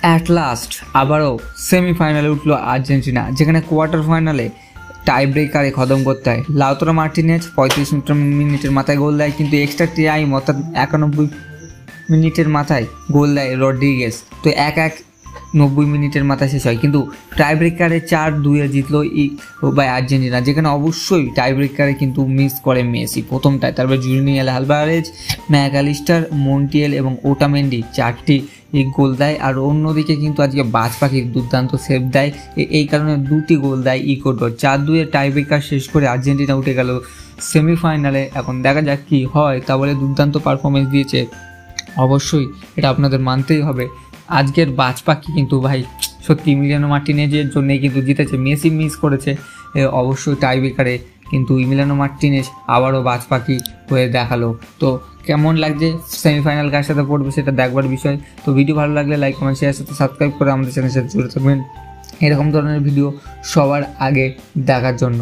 At last আবারও সেমিফাইনালে উঠলো আর্জেন্টিনা, যেখানে কোয়ার্টার ফাইনালে টাই ব্রেকারে খতম করতে হয়। লাউতারো মার্টিনেজ 35 মিনিটের মাথায় গোল দেয়, কিন্তু এক্সট্রা টাইম অর্থাৎ 91 মিনিটের মাথায় গোল দেয় রড্রিগেজ। তো 90 মিনিটের মাথায় শেষ হয়, কিন্তু টাই ব্রেকারে 4-2 জিতলো আর্জেন্টিনা, যেখানে অবশ্যই টাই ব্রেকারে কিন্তু মিস করে মেসি প্রথমটায়। তারপর জুনিয়র আলভারেজ, ম্যাকঅ্যালিস্টার, মন্টিয়েল এবং ওটামেন্ডি 4টি গোল দেয়। আর অন্যদিকে কিন্তু আজকে বাজ পাখির দুর্দান্ত সেভ দেয়, এই কারণে 2টি গোল দেয় ইকুয়েডর। 4-2 টাই ব্রেকার শেষ করে আর্জেন্টিনা উঠে গেল সেমিফাইনালে। এখন দেখা যাক কী হয়। তা বলে দুর্দান্ত পারফরমেন্স দিয়েছে, অবশ্যই এটা আপনাদের মানতেই হবে। আজকের বাজ পাখি কিন্তু ভাই সত্যি ইমিলিয়ানো মার্টিনেজের জন্যই কিন্তু জিতেছে। মেসি মিস করেছে অবশ্যই টাই ব্রেকারে, কিন্তু ইমিলিয়ানো মার্টিনেজ আবারও বাজ পাখি হয়ে দেখালো। তো কেমন লাগছে, সেমিফাইনাল কার সাথে পড়বে সেটা দেখবার বিষয়। তো ভিডিও ভালো লাগলে লাইক, কমেন্ট, শেয়ার সাথে সাবস্ক্রাইব করে আমাদের চ্যানেলের সাথে জুড়ে থাকবেন এরকম ধরনের ভিডিও সবার আগে দেখার জন্য।